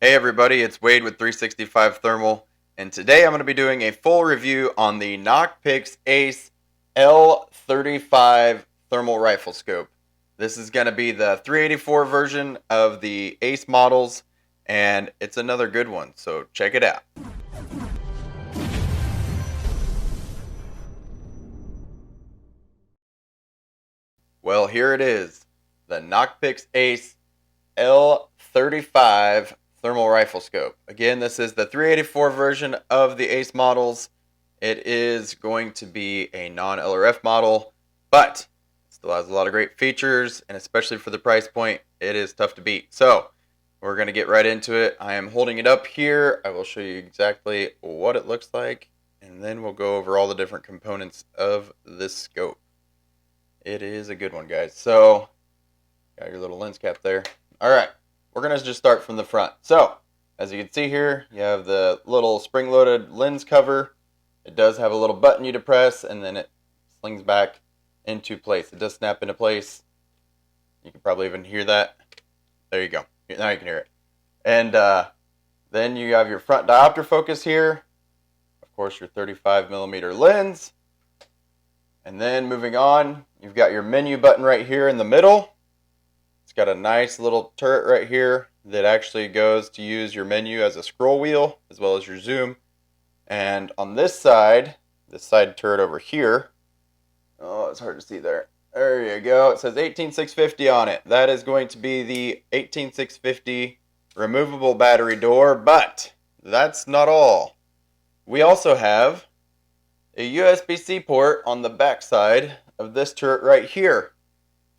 Hey everybody, it's Wade with 365 Thermal, and today I'm going to be doing a full review on the Nocpix Ace L35 thermal rifle scope. This is going to be the 384 version of the Ace models, and it's another good one, so check it out. Well, here it is, the Nocpix Ace L35 thermal rifle scope. Again, this is the 384 version of the Ace models. It is going to be a non-LRF model, but it still has a lot of great features, and especially for the price point, it is tough to beat. So we're going to get right into it. I am holding it up here. I will show you exactly what it looks like, and then we'll go over all the different components of this scope. It is a good one, guys. So got your little lens cap there. All right, we're going to just start from the front. So, as you can see here, you have the little spring-loaded lens cover. It does have a little button you depress, and then it slings back into place. It does snap into place. You can probably even hear that. There you go. Now you can hear it. And then you have your front diopter focus here. Of course, your 35mm lens. And then moving on, you've got your menu button right here in the middle. It's got a nice little turret right here that actually goes to use your menu as a scroll wheel as well as your zoom. And on this side turret over here, oh, it's hard to see there. There you go. It says 18650 on it. That is going to be the 18650 removable battery door, but that's not all. We also have a USB-C port on the back side of this turret right here.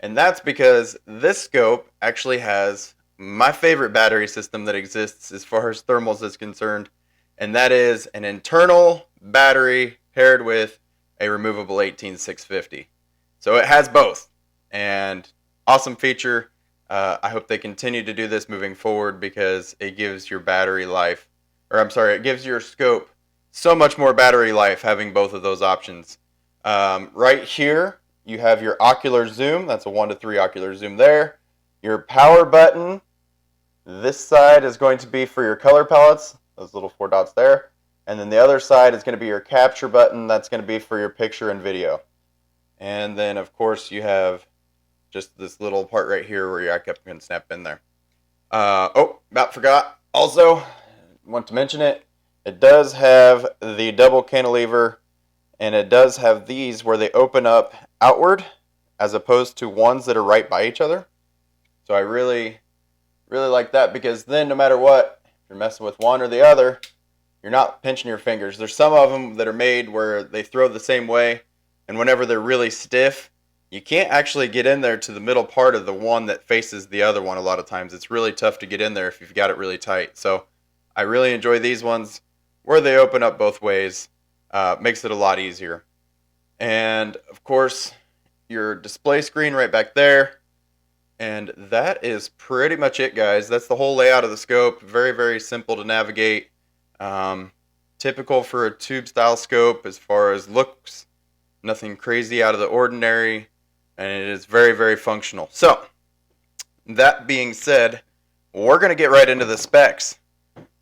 And that's because this scope actually has my favorite battery system that exists as far as thermals is concerned, and that is an internal battery paired with a removable 18650. So it has both, and awesome feature. I hope they continue to do this moving forward because it gives your battery life, it gives your scope so much more battery life having both of those options. Right here, you have your ocular zoom. That's a 1 to 3 ocular zoom there. Your power button. This side is going to be for your color palettes, those little 4 dots there. And then the other side is going to be your capture button. That's going to be for your picture and video. And then, of course, you have just this little part right here where your eye cap can snap in there. About forgot. Also, want to mention it. It does have the double cantilever, and it does have these where they open up outward as opposed to ones that are right by each other. So I really like that because then no matter what, if you're messing with one or the other, you're not pinching your fingers. There's some of them that are made where they throw the same way, and whenever they're really stiff, you can't actually get in there to the middle part of the one that faces the other one a lot of times. It's really tough to get in there if you've got it really tight. So I really enjoy these ones where they open up both ways. Makes it a lot easier. And of course, your display screen right back there. And that is pretty much it, guys. That's the whole layout of the scope. Very, very simple to navigate. Typical for a tube style scope as far as looks. Nothing crazy out of the ordinary. And it is very, very functional. So, that being said, we're going to get right into the specs.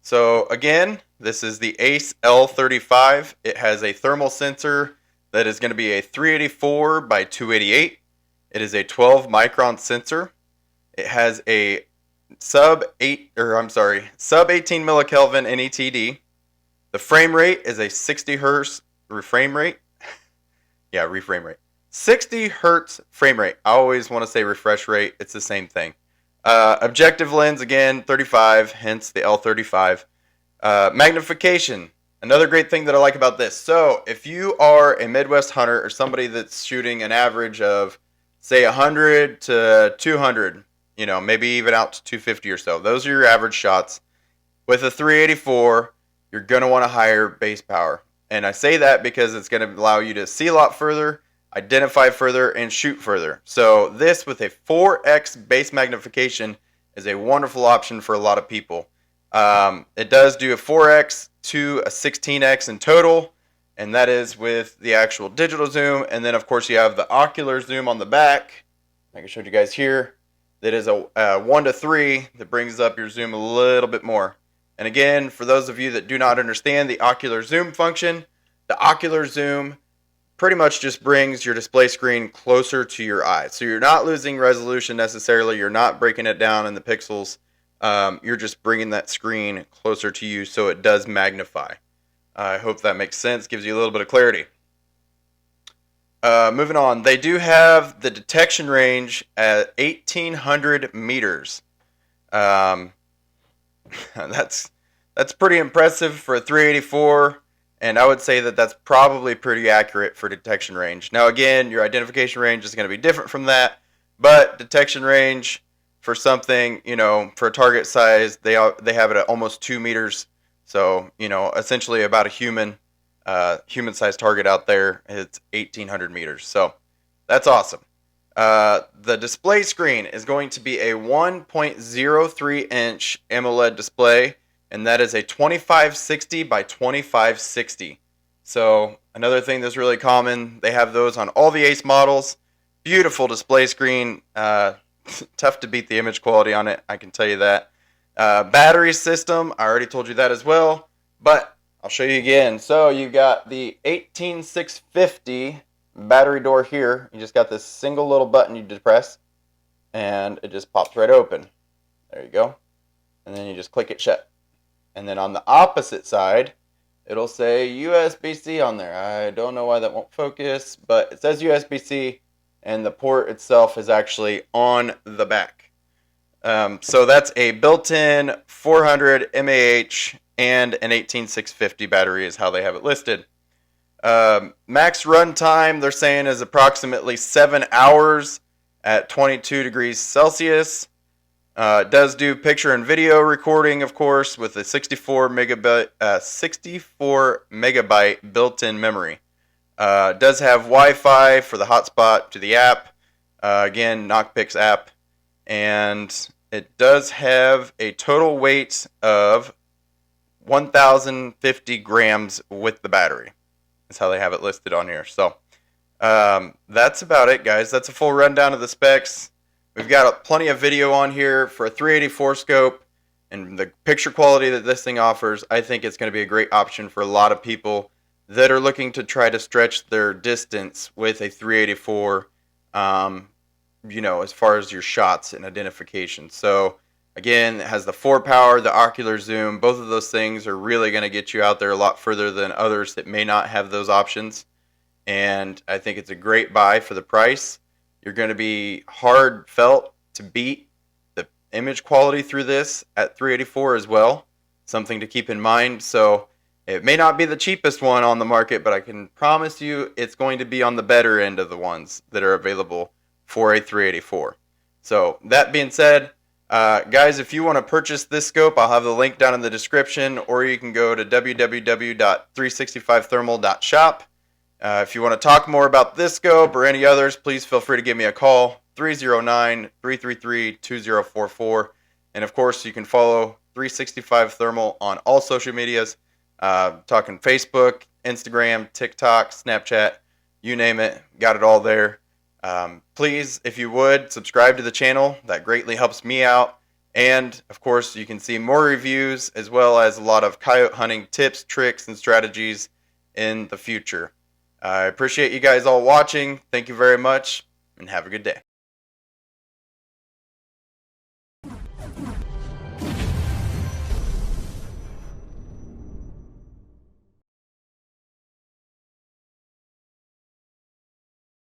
So again, this is the Ace L35. It has a thermal sensor that is going to be a 384 by 288. It is a 12 micron sensor. It has a sub 18 millikelvin NETD. The frame rate is a 60 hertz reframe rate. Yeah, reframe rate. 60 hertz frame rate. I always want to say refresh rate. It's the same thing. Objective lens, again, 35, hence the L35. Magnification, another great thing that I like about this. So if you are a Midwest hunter or somebody that's shooting an average of, say, 100 to 200, maybe even out to 250 or so, those are your average shots. With a 384, you're going to want a higher base power. And I say that because it's going to allow you to see a lot further, identify further, and shoot further. So this with a 4x base magnification is a wonderful option for a lot of people. It does do a 4x to a 16x in total, and that is with the actual digital zoom. And then of course you have the ocular zoom on the back, like I showed you guys here. that is a 1 to 3 that brings up your zoom a little bit more. And again, for those of you that do not understand the ocular zoom function, the ocular zoom pretty much just brings your display screen closer to your eyes. So you're not losing resolution necessarily. You're not breaking it down in the pixels. You're just bringing that screen closer to you so it does magnify. I hope that makes sense, gives you a little bit of clarity. Moving on, they do have the detection range at 1,800 meters. That's pretty impressive for a 384, and I would say that that's probably pretty accurate for detection range. Now, again, your identification range is going to be different from that, but detection range for something, for a target size, they have it at almost 2 meters. So, essentially about a human-sized target out there, it's 1,800 meters. So that's awesome. The display screen is going to be a 1.03-inch AMOLED display, and that is a 2560 by 2560. So another thing that's really common, they have those on all the Ace models. Beautiful display screen. Tough to beat the image quality on it, I can tell you that. Battery system, I already told you that as well, but I'll show you again. So you've got the 18650 battery door here. You just got this single little button you depress, and it just pops right open. There you go. And then you just click it shut. And then on the opposite side, it'll say USB-C on there. I don't know why that won't focus, but it says USB-C, and the port itself is actually on the back. So that's a built-in 400 mAh and an 18650 battery is how they have it listed. Max run time, they're saying, is approximately 7 hours at 22 degrees Celsius. It does do picture and video recording, of course, with a 64 megabyte built-in memory. It does have Wi-Fi for the hotspot to the app. Again, Nocpix app. And it does have a total weight of 1,050 grams with the battery. That's how they have it listed on here. So that's about it, guys. That's a full rundown of the specs. We've got plenty of video on here for a 384 scope, and the picture quality that this thing offers, I think it's going to be a great option for a lot of people that are looking to try to stretch their distance with a 384, as far as your shots and identification. So again, it has the 4 power, the ocular zoom. Both of those things are really going to get you out there a lot further than others that may not have those options. And I think it's a great buy for the price. You're going to be hard felt to beat the image quality through this at 384 as well. Something to keep in mind. So it may not be the cheapest one on the market, but I can promise you it's going to be on the better end of the ones that are available for a 384. So that being said, guys, if you want to purchase this scope, I'll have the link down in the description, or you can go to www.365thermal.shop. If you want to talk more about this scope or any others, please feel free to give me a call, 309-333-2044. And of course, you can follow 365 Thermal on all social medias, talking Facebook, Instagram, TikTok, Snapchat, you name it, got it all there. Please, if you would, subscribe to the channel. That greatly helps me out. And of course, you can see more reviews as well as a lot of coyote hunting tips, tricks, and strategies in the future. I appreciate you guys all watching. Thank you very much, and have a good day.